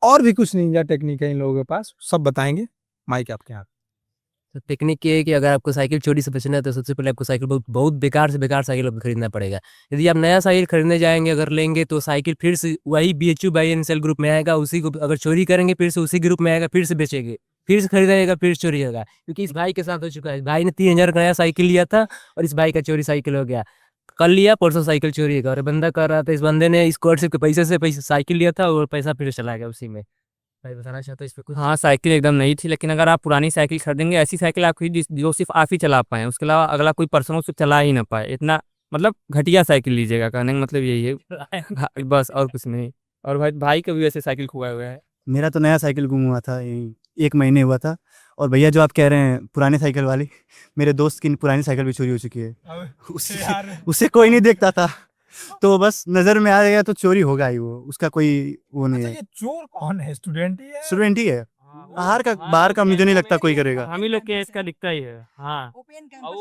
और भी कुछ निंजा टेक्निक है इन लोगों के पास, सब बताएंगे। माइक आपके हाथ। तो टेक्निक ये है कि अगर आपको साइकिल चोरी से बचना है तो सबसे पहले आपको साइकिल बहुत बेकार से बेकार साइकिल आपको खरीदना पड़ेगा। यदि आप नया साइकिल खरीदने जाएंगे, अगर लेंगे तो साइकिल फिर से वही BHU by and cell group में आएगा, उसी को अगर चोरी करेंगे फिर से उसी ग्रुप में आएगा, फिर से बेचेंगे, फिर से खरीदेगा, फिर चोरी होगा। क्योंकि इस भाई के साथ हो चुका है, भाई ने 3000 का नया साइकिल लिया था और इस भाई का चोरी साइकिल हो गया। कल लिया, परसों साइकिल चोरी होगा। और बंदा कर रहा था, इस बंदे ने स्कॉलरशिप के पैसे से पैसे साइकिल लिया था और पैसा फिर चला गया उसी में। भाई बताना चाहता हूँ इस पे कुछ? हाँ, साइकिल एकदम नई थी, लेकिन अगर आप पुरानी साइकिल खरीदेंगे, ऐसी साइकिल आप खरीद जो सिर्फ आप ही चला पाए, उसके अलावा अगला कोई पर्सन उसको चला ही ना पाए, इतना मतलब घटिया साइकिल लीजिएगा। कहने का मतलब यही है बस, और कुछ नहीं। और भाई का भी वैसे साइकिल खोया हुआ है। मेरा तो नया साइकिल गुम हुआ था, यही 1 महीने हुआ था। और भैया जो आप कह रहे हैं पुराने साइकिल वाली, मेरे दोस्त की पुरानी साइकिल भी चोरी हो चुकी है। उसे कोई नहीं देखता था, तो बस नजर में आ गया तो चोरी होगा ही वो, उसका कोई वो नहीं है। ये चोर कौन है? स्टूडेंट ही है? स्टूडेंट ही है। बाहर का मुझे नहीं लगता कोई करेगा। हम ही लोग के इसका दिखता ही है। हाँ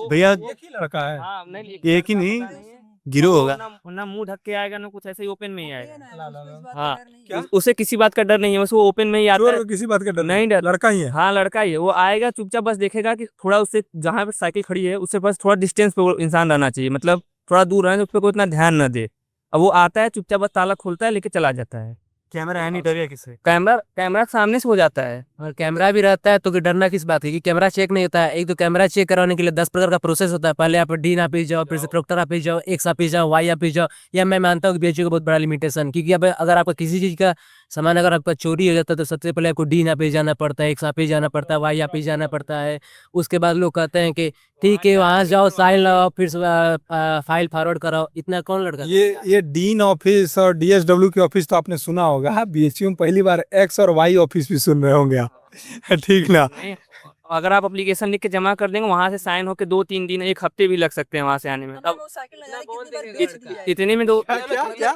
भैया एक ही लड़का है। हाँ, नहीं, एक ही नहीं, गिरोह होगा। ना मुंह ढक के आएगा, ना कुछ ऐसे ही ओपन में ही आएगा। हाँ, क्या? उसे किसी बात का डर नहीं है, बस वो ओपन में ही आता चोर है। को किसी बात का डर नहीं डर। लड़का ही है। हाँ, लड़का ही है। वो आएगा चुपचाप, बस देखेगा कि थोड़ा उससे जहाँ पे साइकिल खड़ी है उससे बस थोड़ा डिस्टेंस पे वो इंसान रहना चाहिए, मतलब थोड़ा दूर रहना, उस पर कोई इतना ध्यान न दे। अब वो आता है चुपचाप, बस ताला खोलता है, लेके चला जाता है। कैमरा है नहीं, डर गया किससे? कैमरा सामने से हो जाता है। और कैमरा भी रहता है तो डरना किस बात है कि कैमरा चेक नहीं होता है। एक तो कैमरा चेक करवाने के लिए 10 प्रकार का प्रोसेस होता है। पहले आप डी ऑफिस जाओ, फिर से प्रोक्टर ऑफिस जाओ, एक्स ऑफिस जाओ, वाई ऑफिस जाओ। या मैं मानता हूँ कि बीएचयू का बहुत बड़ा लिमिटेशन, क्योंकि अब अगर आपका किसी चीज़ का सामान अगर आपका चोरी हो जाता है तो सबसे पहले आपको डी ऑफिस जाना पड़ता है, एक्स ऑफिस जाना पड़ता है, वाई ऑफिस जाना पड़ता है। उसके बाद लोग कहते हैं कि ठीक है वहाँ जाओ, साइन लगाओ, फिर फाइल फॉरवर्ड कराओ। इतना कौन लड़का? ये डीन ऑफिस और डीएसडब्ल्यू की ऑफिस तो आपने सुना होगा, बीएचयू में पहली बार एक्स और वाई ऑफिस भी सुन रहे होंगे आप। ठीक ना? अगर आप एप्लीकेशन लिख के जमा कर देंगे, वहाँ से साइन होके 2-3 दिन, 1 हफ्ते भी लग सकते हैं वहाँ से आने में। तब इतने में तो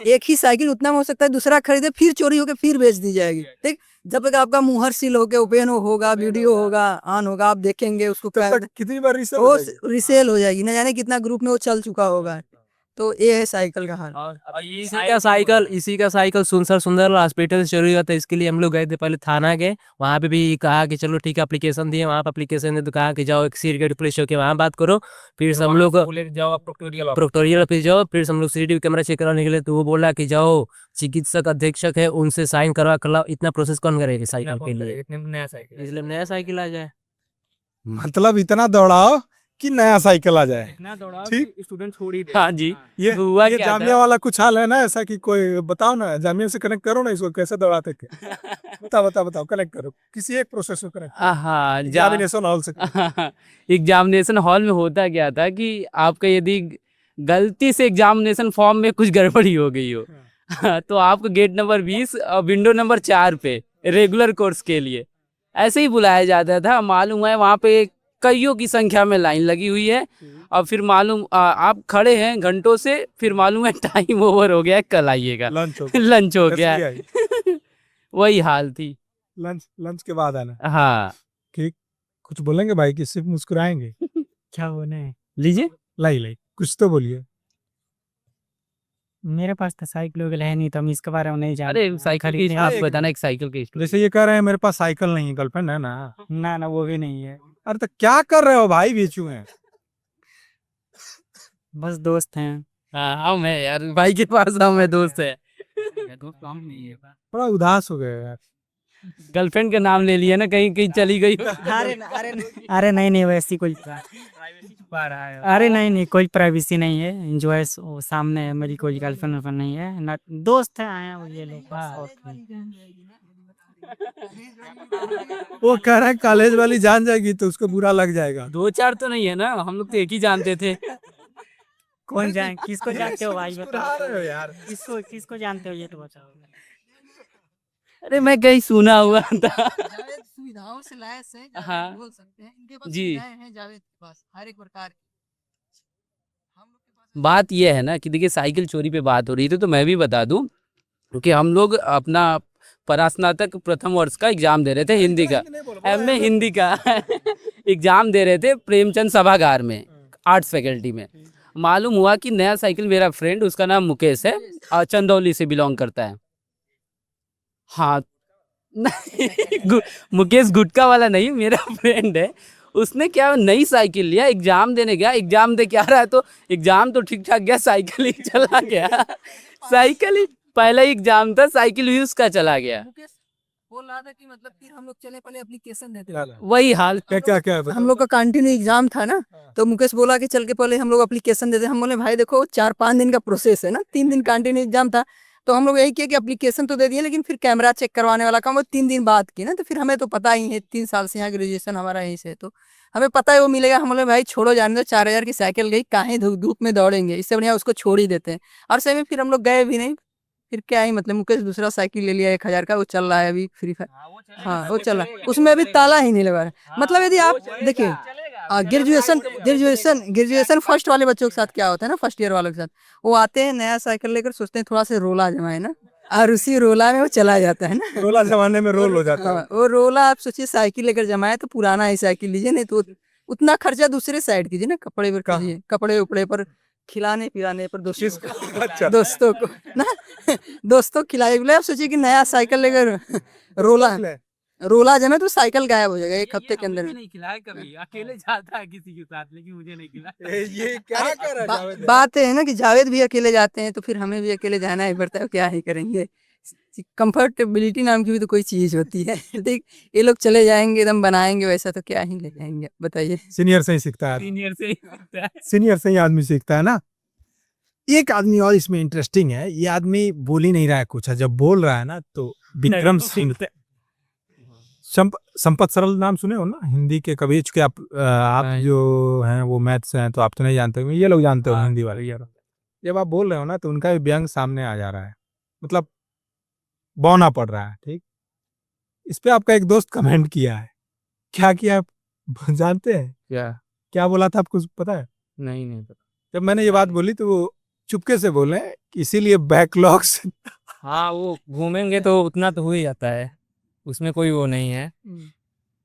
एक ही साइकिल उतना में हो सकता है, दूसरा खरीदे फिर चोरी होके फिर बेच दी जाएगी, ठीक। जब तक आपका मुहर सील होके ओपन होगा, वीडियो होगा, ऑन होगा, आप देखेंगे उसको, तब तक कितनी बार रिसेल वो हो जाएगी? रिसेल हो जाएगी। न जाने कितना ग्रुप में वो चल चुका होगा। तो ये है साइकिल का हाल। और इसी का साइकिल सुंदर हॉस्पिटल से चोरी हुआ था। इसके लिए हम लोग गए थे, पहले थाना गए, वहाँ पे भी कहा कि चलो ठीक है, एप्लीकेशन दिए, वहाँ पे एप्लीकेशन दे तो कहा कि जाओ सीरीगढ़ पुलिस चौकी वहाँ बात करो। फिर से हम लोग जाओ प्रोक्टोरियल ऑफिस जाओ, फिर से हम लोग सीसीटीवी कैमरा चेक कराने के लिए, तो वो बोला कि जाओ चिकित्सक अधीक्षक है उनसे साइन करवा कर लाओ। इतना प्रोसेस कौन करेगा साइकिल के लिए? नया साइकिल इसलिए नया साइकिल आ जाए। मतलब इतना दौड़ाओ कि नया साइकिल आ जाए। इतना दौड़ा ठीक। स्टूडेंट छोड़ ही दे। हाँ जी, ये हुआ ये क्या था? जामिया वाला कुछ हाल है ना ऐसा कि कोई बताओ ना, जामिया से कनेक्ट करो ना इसको, कैसे दौड़ाते थे? बताओ कनेक्ट करो किसी एक प्रोसेस को कनेक्ट। हाँ, एग्जामिनेशन हॉल से एग्जामिनेशन हॉल में होता क्या था कि आपका यदि गलती से एग्जामिनेशन फॉर्म में कुछ गड़बड़ी हो गई हो तो आपको गेट नंबर 20 और विंडो नंबर 4 पे रेगुलर कोर्स के लिए ऐसे ही बुलाया जाता था। मालूम है वहाँ पे कईयों की संख्या में लाइन लगी हुई है, और फिर मालूम आप खड़े हैं घंटों से, फिर मालूम है टाइम ओवर हो गया है, कल आइएगा, लंच हो लंच हो गया है। गया। वही हाल थी। लंच के बाद आना। हाँ, कुछ बोलेंगे भाई कि सिर्फ मुस्कुराएंगे? क्या बोले? लीजिए। लाई कुछ तो बोलिए। मेरे पास तो साइकिल वगैरह है नहीं, तो हम इसके बारे में नहीं जानते। अरे साइकिल की खरीदने आप एक- बताना, एक साइकिल की story। जैसे ये कह रहे हैं मेरे पास साइकिल नहीं है, गर्लफ्रेंड है ना? ना वो भी नहीं है, अरे तो क्या कर रहे हो भाई, बेचू हैं? बस दोस्त हैं। हाँ, हम है यार, भाई के पास हम है, दोस्त है। दोस्त काम नहीं है। बड़ा उदास हो गए यार। गर्लफ्रेंड का नाम ले लिया ना, कहीं कहीं चली गई। अरे नहीं वैसी कोई अरे नहीं कोई प्राइवेसी नहीं है। एंजॉय सामने है, मेरी कोई गर्लफ्रेंड वर्लफ्रेंड नहीं है ना, दोस्त है, आए हैं वो ये लोग बस, और वो कह रहा है कॉलेज वाली जान जाएगी तो उसको बुरा लग जाएगा। 2-4 तो नहीं है ना, हम लोग तो एक ही जानते थे। कौन जाए, किसको जानते हो भाई मुस्कुरा रहे हो बताओ? यार। किसको जानते हो ये तो बताओ। अरे मैं कहीं सुना हुआ था। जावेद सुविधाओं से लैस है, जावेद हाँ। बोल सकते हैं, इनके पास जी। सुविधाएं हैं जावेद के पास हर एक प्रकार की। हम लोग के पास बात यह है ना कि देखिए, साइकिल चोरी पे बात हो रही थी, तो मैं भी बता दूं कि हम लोग अपना परास्नातक प्रथम वर्ष का एग्जाम दे रहे थे, हिंदी का, एमए हिंदी का एग्जाम दे रहे थे प्रेमचंद सभागार में, आर्ट्स फैकल्टी में। मालूम हुआ कि नया साइकिल, मेरा फ्रेंड उसका नाम मुकेश है और चंदौली से बिलोंग करता है। हाँ मुकेश गुटका वाला नहीं, मेरा फ्रेंड है। उसने क्या नई साइकिल लिया, एग्जाम देने गया, एग्जाम दे के आ रहा है तो एग्जाम तो ठीक ठाक गया, साइकिल ही चला गया। साइकिल ही, पहला एग्जाम था, साइकिल भी उसका चला गया। मुकेश बोल रहा था कि मतलब फिर हम लोग चले पहले एप्लीकेशन देते। वही हाल। क्या हम लोग का कंटिन्यू एग्जाम था ना, तो मुकेश बोला कि चल के पहले हम लोग एप्लीकेशन देते। हम बोले भाई देखो 4-5 दिन का प्रोसेस है ना, 3 दिन कंटिन्यू एग्जाम था, तो हम लोग यही किया कि एप्लीकेशन तो दे दिए, लेकिन फिर कैमरा चेक करवाने वाला काम वो 3 दिन बाद की ना, तो फिर हमें तो पता ही है, 3 साल से यहाँ ग्रेजुएशन हमारा यहीं से है, तो हमें पता है वो मिलेगा। हम बोले भाई छोड़ो, जाने दो, 4000 की साइकिल गई, काहे धूप में दौड़ेंगे, इससे बढ़िया उसको छोड़ ही देते हैं। और सही में फिर हम लोग गए भी नहीं, फिर क्या ही मतलब, मुकेश दूसरा साइकिल ले लिया 1000 का, वो चल रहा है अभी फ्री फायर। हाँ वो चल रहा है, उसमें अभी ताला ही नहीं लगा है। मतलब यदि आप देखिए ग्रेजुएशन फर्स्ट वाले बच्चों के साथ क्या होता है ना, फर्स्ट ईयर वालों के साथ, वो आते हैं नया साइकिल लेकर, सोचते हैं थोड़ा से रोला जमाए ना, और उसी रोला में वो चला जाता है ना। रोला जमाने में रोल हो जाता है। हाँ, वो रोला आप सोचिए साइकिल लेकर जमाए तो पुराना ही साइकिल लीजिए, नहीं तो उतना खर्चा दूसरे साइड कीजिए ना, कपड़े पर कीजिए, कपड़े उपड़े पर, खिलाने पिलाने पर, अच्छा। दोस्तों को ना दोस्तों खिलाए पिलाए। आप सोचिए कि नया साइकिल लेकर रोला जमे तो साइकिल गायब हो जाएगा 1 हफ्ते के अंदर में। नहीं खिलाया कभी, अकेले जाता है किसी के साथ, लेकिन मुझे नहीं खिलाया। ये क्या कर रहा है जावेद? बात है ना कि जावेद भी अकेले जाते हैं, तो फिर हमें भी अकेले जाना ही पड़ता है, क्या ही करेंगे। कंफर्टेबिलिटी नाम की भी तो कोई चीज होती है। देख ये लोग चले जाएंगे एकदम बनाएंगे वैसा, तो क्या ही ले जाएंगे बताइए। सीनियर से ही सीखता है, सीनियर से ही होता है। सीनियर से ही आदमी सीखता है ना। एक आदमी और इसमें इंटरेस्टिंग है, ये आदमी बोल ही नहीं रहा है कुछ, जब बोल रहा है ना तो विक्रम सिंह, संपत सरल नाम सुने हो ना, हिंदी के कवि, चूंकि आप जो हैं वो मैथ से हैं तो आप तो नहीं जानते होंगे, ये लोग जानते हो हिंदी वाले। जब आप बोल रहे हो ना तो उनका भी व्यंग सामने आ जा रहा है, मतलब बौना पड़ रहा है। ठीक, इस पे आपका एक दोस्त कमेंट किया है, क्या किया आप जानते हैं? क्या बोला था आपको पता है? नहीं पता। जब मैंने ये बात बोली तो वो चुपके से बोले कि इसीलिए बैकलॉग्स। हाँ, वो घूमेंगे तो उतना तो हो ही जाता है, उसमें कोई वो नहीं है।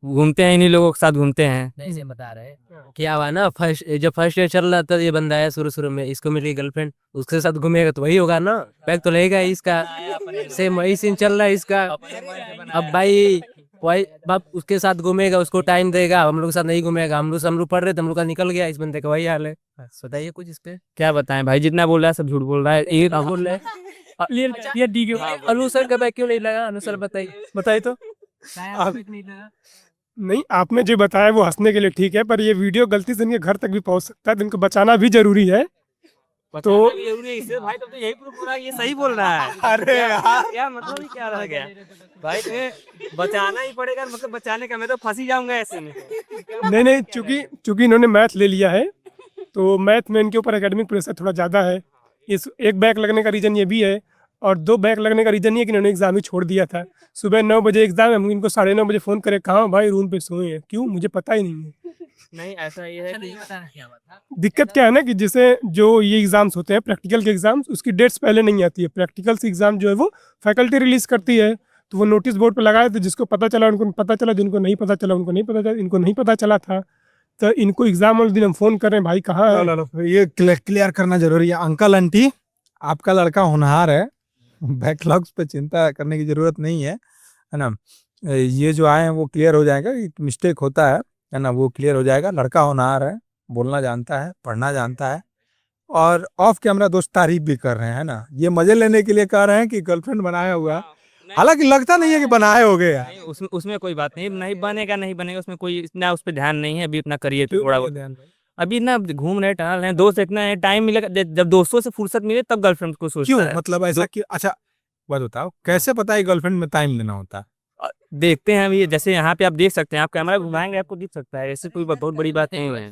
घूमते हैं, इन्हीं लोगों के साथ घूमते हैं। नहीं से बता रहे हैं क्या हुआ ना, फर्स्ट ईयर चल रहा था, ये बंदा है शुरू में, इसको मिल गई गर्लफ्रेंड, उसके साथ घूमेगा तो वही होगा ना, बैग तो लगेगा ही इसका। सेम वही सीन चल रहा है इसका। अब भाई वही बाप उसके साथ घूमेगा, उसको टाइम देगा, हम लोग के साथ नहीं घूमेगा, हम लोग पढ़ रहे थे, हम लोग का निकल गया, इस बंदे का वही हाल है। बताइए कुछ इस पे। क्या बताएं भाई, जितना बोल रहा है सब झूठ बोल रहा है। ये बोल रहे ये ठीक है। अनुसर का बैग क्यों नहीं लगा, अनुसर बताइए तो। नहीं, आपने जो बताया वो हंसने के लिए ठीक है, पर ये वीडियो गलती से इनके घर तक भी पहुंच सकता है, तो इनको बचाना भी जरूरी है। तो भाई तो यही प्रूफ हो रहा है, ये सही बोल रहा है। अरे यार, क्या मतलब ही क्या रह गया भाई, तुम्हें बचाना ही पड़ेगा, मतलब बचाने का मैं तो फंसी जाऊंगा ऐसे में। नहीं, चूंकि इन्होंने मैथ ले लिया है, तो मैथ में इनके ऊपर एकेडमिक प्रेशर थोड़ा ज़्यादा है। इस एक बैक लगने का रीज़न ये भी है, और 2 बैक लगने का रीज़न ये कि इन्होंने एग्ज़ाम ही छोड़ दिया था। सुबह 9 बजे एग्ज़ाम है, हम इनको 9:30 बजे फ़ोन करें, कहाँ हो भाई, रूम पे सोए हैं। क्यों, मुझे पता ही नहीं है। नहीं ऐसा ये है कि दिक्कत क्या है ना कि जैसे जो ये एग्ज़ाम्स होते हैं प्रैक्टिकल के एग्ज़ाम्स, उसकी डेट्स पहले नहीं आती है। प्रैक्टिकल्स एग्ज़ाम जो है वो फैकल्टी रिलीज़ करती है, तो वो नोटिस बोर्ड पे लगाए थे, जिसको पता चला उनको पता चला, जिनको नहीं पता चला उनको नहीं पता चला, इनको नहीं पता चला था। तो इनको एग्ज़ाम वाले दिन हम फ़ोन कर रहे हैं, भाई कहाँ है। ये क्लियर करना जरूरी है। अंकल आंटी, आपका लड़का होनहार है, बैकलॉग्स पे चिंता करने की जरूरत नहीं है ना। ये जो आए हैं वो क्लियर हो जाएगा, मिस्टेक होता है ना, वो क्लियर हो जाएगा। लड़का होनहार है, बोलना जानता है, पढ़ना जानता है, और ऑफ कैमरा दोस्त तारीफ भी कर रहे हैं ना। ये मजे लेने के लिए कह रहे हैं कि गर्लफ्रेंड बनाया हुआ, हालांकि लगता नहीं है कि बनाए हो गए यार। उसमें कोई बात नहीं, नहीं बनेगा, उसमें कोई इतना उस पर ध्यान नहीं है अभी, अपना करियर पे थोड़ा बहुत अभी ना घूम रहे, टहल रहे हैं, दोस्त इतना है, टाइम मिलेगा जब दोस्तों से फुर्सत मिले तब गर्लफ्रेंड को सोचता क्यों, है। मतलब ऐसा कि अच्छा बात बताओ, कैसे पता है गर्लफ्रेंड में टाइम देना होता है? देखते हैं अभी, जैसे यहाँ पे आप देख सकते हैं, आप कैमरा घुमाएंगे आपको दिख सकता है, ऐसे कोई बहुत बड़ी बात नहीं है।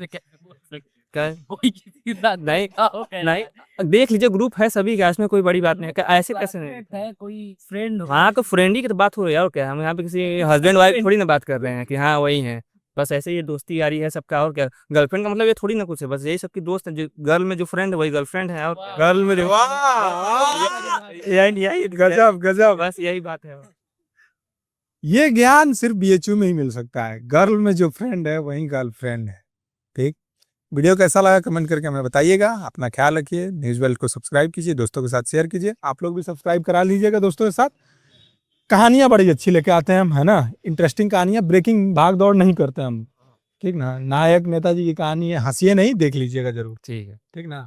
नहीं देख लीजिए, ग्रुप है सभी का, इसमें कोई बड़ी बात नहीं है। ऐसे कैसे नहीं है कोई फ्रेंड हाँ, तो फ्रेंड ही की तो बात हो रही है, और क्या। हम यहाँ पे किसी हस्बैंड वाइफ थोड़ी ना बात कर रहे हैं कि हाँ वही है, बस ऐसे ये दोस्ती यारी है सबका, और क्या। गर्लफ्रेंड का मतलब ये थोड़ी ना कुछ है, बस यही सबकी दोस्त है। जो गर्ल में जो फ्रेंड है वही गर्लफ्रेंड है, और गर्ल में यही गजब गजब। बस यही बात है। ये ज्ञान सिर्फ बीएचयू में ही मिल सकता है। गर्ल में जो फ्रेंड है वही गर्लफ्रेंड है। ठीक, वीडियो कैसा लगा कमेंट करके हमें बताइएगा। अपना ख्याल रखिए, न्यूज़ वेल्थ को सब्सक्राइब कीजिए, दोस्तों के साथ शेयर कीजिए। आप लोग भी सब्सक्राइब करा लीजिएगा दोस्तों के साथ। कहानियां बड़ी अच्छी लेके आते हैं हम, है ना, इंटरेस्टिंग कहानियां, ब्रेकिंग भाग दौड़ नहीं करते हम, ठीक ना। नायक नेताजी की कहानी है, हंसिए नहीं, देख लीजिएगा जरूर। ठीक है। ठीक ना,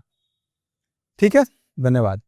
ठीक है, धन्यवाद।